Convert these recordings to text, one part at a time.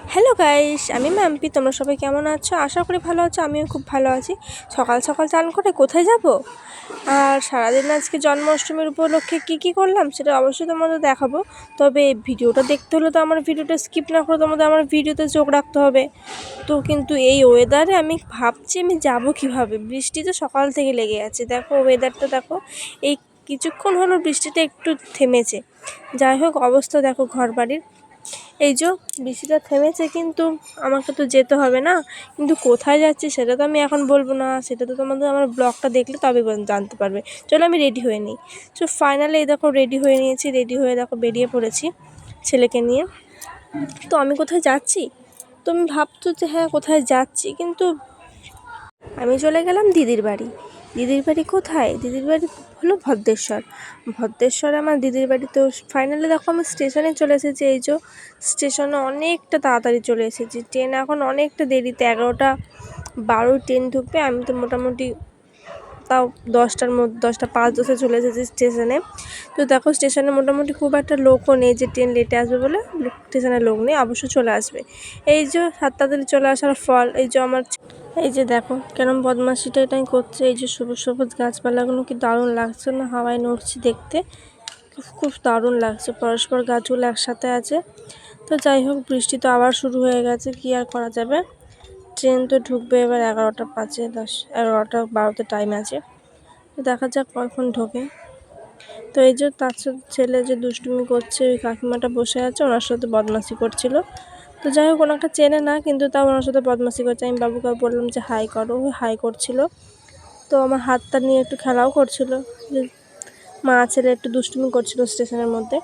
Hello guys, আমি মাম্পি। তোমরা সবাই কেমন আছো? আশা করি ভালো আছো। আমিও খুব ভালো আছি। সকাল সকাল চান করে কোথায় যাব? আর সারাদিন আজকে জন্মাষ্টমীর উপলক্ষে কি করলাম সেটা অবশ্যই তোমাদের দেখাবো। তবে ভিডিওটা দেখতে হলে তো আমার ভিডিওটা স্কিপ না করে তোমাদের আমার ভিডিওতে চোখ রাখতে হবে। তো কিন্তু এই ওয়েদারে আমি ভাবছি আমি যাব কিভাবে। বৃষ্টি তো সকাল থেকে লেগে আছে। দেখো ওয়েদারটা দেখো, এই কিছুক্ষণ হলো বৃষ্টিটা একটু থেমেছে। যাই হোক, অবস্থা দেখো ঘর বাড়ির। এই যে বৃষ্টিটা থেমেছে, কিন্তু আমাকে তো যেতে হবে না। কিন্তু কোথায় যাচ্ছি সেটা তো আমি এখন বলবো না, সেটা তো তোমাদের আমার ব্লগটা দেখলে তবে জানতে পারবে। চলো আমি রেডি হয়ে নিই। তো ফাইনালি এই দেখো রেডি হয়ে নিয়েছি। রেডি হয়ে দেখো বেরিয়ে পড়েছি ছেলেকে নিয়ে। তো আমি কোথায় যাচ্ছি? তুমি ভাবছো যে হ্যাঁ কোথায় যাচ্ছি, কিন্তু আমি চলে গেলাম দিদির বাড়ি। দিদির বাড়ি কোথায়? দিদির বাড়ি হলো ভদ্রেশ্বর। ভদ্রেশ্বরে আমার দিদির বাড়ি। তো ফাইনালি দেখো আমি স্টেশনে চলে এসেছি। এই যে স্টেশনে অনেকটা তাড়াতাড়ি চলে এসেছি। ট্রেন এখন অনেকটা দেরিতে, 11:12 ট্রেন ঢুকবে। আমি তো মোটামুটি তাও 10:05 চলে এসেছি স্টেশনে। তো দেখো স্টেশনে মোটামুটি খুব একটা লোকও নেই যে ট্রেন লেটে আসবে বলে। স্টেশনে লোক নেই, অবশ্য চলে আসবে। এই যে সাত তাড়াতাড়ি চলে আসার ফল, এই যে আমার এই যে দেখো কেরম বদমাশিটা এটাই করছে। এই যে সবুজ সবুজ গাছপালাগুলো কি দারুণ লাগছে না? হাওয়ায় নড়ছি দেখতে, খুব দারুণ লাগছে। পরস্পর গাছগুলো একসাথে আছে। তো যাই হোক, বৃষ্টি তো আবার শুরু হয়ে গেছে, কি আর করা যাবে। ট্রেন তো ঢুকবে এবার 11:05, 11:12 টাইম আছে। তো দেখা যাক কখন ঢোকে। তো এই যে তার ছেলে যে দুষ্টুমি করছে, ওই কাকিমাটা বসে আছে, ওনার সাথে বদমাশি করছিল। তো যাই হোক, ওনাকে চেনে না, কিন্তু তাও ওনার সাথে বদমাশি করছে। আমি বাবুকে বললাম যে হাই করো, ওই হাই করছিল। তো আমার হাতটা নিয়ে একটু খেলাও করছিল, যে মা ছেলে একটু দুষ্টুমি করছিল স্টেশনের মধ্যে।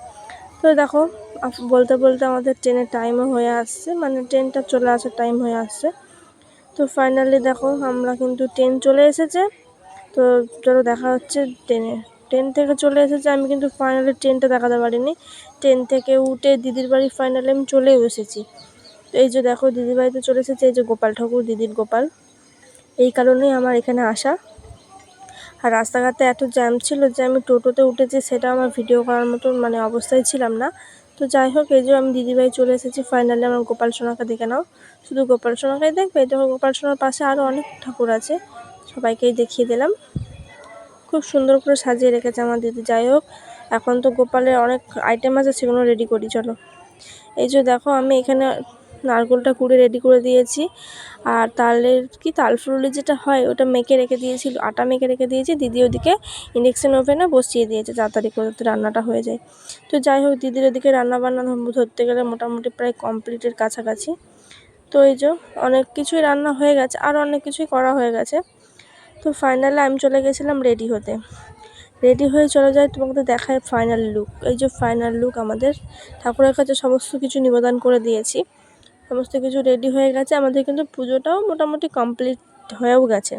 তো দেখো বলতে বলতে আমাদের ট্রেনের টাইমও হয়ে আসছে, মানে ট্রেনটা চলে আসার টাইম হয়ে আসছে। তো ফাইনালি দেখো আমরা কিন্তু ট্রেন চলে এসেছে। তো চলো দেখা হচ্ছে ট্রেনে। ট্রেন থেকে চলে এসেছে, আমি কিন্তু ফাইনালি ট্রেনটা দেখাতে পারিনি। ট্রেন থেকে উঠে দিদির বাড়ি ফাইনালি আমি চলেও এসেছি। তো এই যে দেখো দিদির বাড়িতে চলে এসেছে। এই যে গোপাল ঠাকুর, দিদির গোপাল। এই কারণেই আমার এখানে আসা। আর রাস্তাঘাটে এত জ্যাম ছিল যে আমি টোটোতে উঠেছি, সেটা আমার ভিডিও করার মতন মানে অবস্থায় ছিলাম না। তো যাই হোক, এই যে আমি দিদিবাড়ি চলে এসেছি। ফাইনালি আমার গোপাল সোনাকে দেখে নাও। শুধু গোপাল সোনাকেই দেখবে? এই দেখো গোপাল সোনার পাশে আরও অনেক ঠাকুর আছে, সবাইকেই দেখিয়ে দিলাম। খুব সুন্দর করে সাজিয়ে রেখেছে আমার দিদি। যাই হোক, এখন তো গোপালের অনেক আইটেম আছে, সেগুলো রেডি করি চলো। এই যে দেখো আমি এখানে নারকেলটা কুড়ে রেডি করে দিয়েছি। আর তালফুলি যেটা হয় ওটা মেখে রেখে দিয়েছিল, আটা মেখে রেখে দিয়েছি। দিদি ওদিকে ইন্ডাকশন ওভেনে বসিয়ে দিয়েছে, তাড়াতাড়ি করে রান্নাটা হয়ে যায়। তো যাই হোক, দিদির ওদিকে রান্নাবান্না ধরতে গেলে মোটামুটি প্রায় কমপ্লিটের কাছাকাছি। তো এই যে অনেক কিছুই রান্না হয়ে গেছে, আর অনেক কিছুই করা হয়ে গেছে। তো ফাইনালি আমি চলে গেছিলাম রেডি হতে। রেডি হয়ে চলে যায়, তোমাকে দেখায় ফাইনাল লুক। এই যে ফাইনাল লুক আমাদের। ঠাকুরের কাছে সমস্ত কিছু নিবেদন করে দিয়েছি, সমস্ত কিছু রেডি হয়ে গেছে। আমাদের কিন্তু পুজোটাও মোটামুটি কমপ্লিট হয়েও গেছে।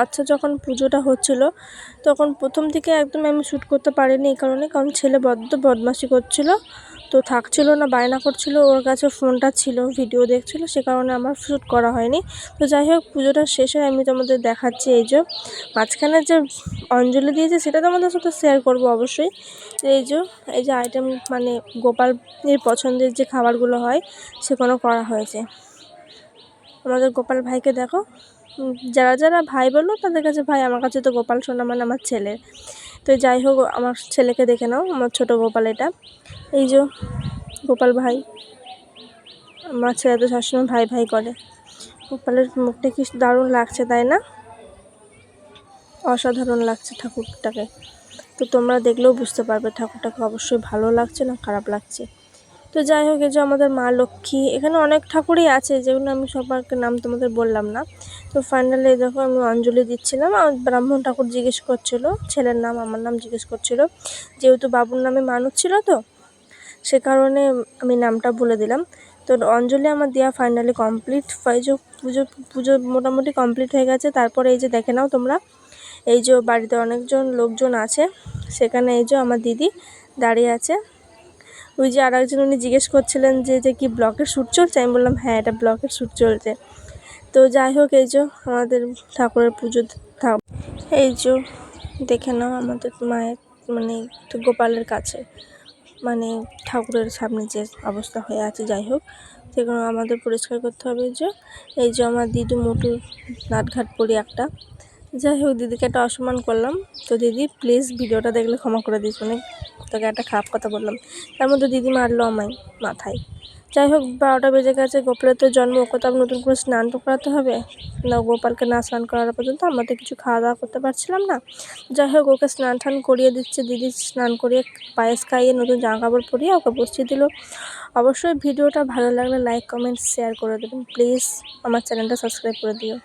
আচ্ছা, যখন পুজোটা হচ্ছিলো তখন প্রথম থেকে একদম আমি শ্যুট করতে পারিনি, এই কারণে কারণ ছেলে বড্ড বদমাশি করছিল। তো থাকছিল না, বায়না করছিল, ওর কাছে ফোনটা ছিল, ভিডিও দেখছিল, সে কারণে আমার শ্যুট করা হয়নি। তো যাই হোক, পুজোটা শেষে আমি তোমাদের দেখাচ্ছি। এই যে মাঝখানে যে অঞ্জলি দিয়েছে সেটা তোমাদের সাথে শেয়ার করব অবশ্যই। এই যে আইটেম, মানে গোপালের পছন্দের যে খাবারগুলো হয় সেগুলো করা হয়েছে। আমাদের গোপাল ভাইকে দেখো, যারা যারা ভাই বলো তাদের কাছে ভাই, আমার কাছে তো গোপাল সোনা মানে আমার ছেলে। তো যাই হোক, আমার ছেলেকে দেখে নাও, আমার ছোট গোপাল এটা। এই যে গোপাল ভাই, আমার ছেলে তো সবসময় ভাই ভাই করে। গোপালের মুখটা কি দারুণ লাগছে, তাই না? অসাধারণ লাগছে ঠাকুরটাকে। তো তোমরা দেখলেও বুঝতে পারবে ঠাকুরটাকে অবশ্যই ভালো লাগছে না খারাপ লাগছে। তো যাই হোক, এই যে আমাদের মা লক্ষ্মী, এখানে অনেক ঠাকুরই আছে যেগুলো আমি সবার নাম তোমাদের বললাম না। তো ফাইনালি দেখো আমি অঞ্জলি দিচ্ছিলাম, আর ব্রাহ্মণ ঠাকুর জিজ্ঞেস করছিল ছেলের নাম, আমার নাম জিজ্ঞেস করছিল। যেহেতু বাবুর নামে মানুষ ছিল, তো সে কারণে আমি নামটা বলে দিলাম। তো অঞ্জলি আমার দেওয়া ফাইনালি কমপ্লিট। এই যে পুজো পুজো মোটামুটি কমপ্লিট হয়ে গেছে। তারপরে এই যে দেখে নাও তোমরা, এই যে বাড়িতে অনেকজন লোকজন আছে, সেখানে এই যে আমার দিদি দাঁড়িয়ে আছে। ওই যে আর একজন উনি জিজ্ঞেস করছিলেন যে কি ব্লকের শ্যুট চলছে? আমি বললাম হ্যাঁ, এটা ব্লকের শ্যুট চলছে। তো যাই হোক, এই যে আমাদের ঠাকুরের পুজো এই যে দেখে নাও আমাদের মায়ের, মানে গোপালের কাছে মানে ঠাকুরের সামনে যে অবস্থা হয়ে আছে, যাই হোক সেগুলো আমাদের পরিষ্কার করতে হবে। এই যে আমার দিদু মোটুর নাটঘাট পরি একটা, যাই হোক দিদিকে একটা অসম্মান করলাম। তো দিদি প্লিজ ভিডিওটা দেখলে ক্ষমা করে দিস, অনেক তোকে একটা খারাপ কথা বললাম, তার মধ্যে দিদি মারলো আমায় মাথায়। যাই হোক 12টা বেজে গেছে, গোপালের তো জন্ম, ওকে তো নতুন করে স্নান তো করাতে হবে না, গোপালকে না স্নান করার পর্যন্ত আমরা তো কিছু খাওয়া দাওয়া করতে পারছিলাম না। যাই হোক ওকে স্নান টান করিয়ে দিচ্ছে দিদি, স্নান করিয়ে পায়েস খাইয়ে নতুন জামা কাপড় পরিয়ে ওকে বসিয়ে দিল। অবশ্যই ভিডিওটা ভালো লাগলে লাইক কমেন্ট শেয়ার করে দেবেন প্লিজ, আমার চ্যানেলটা সাবস্ক্রাইব করে দিও।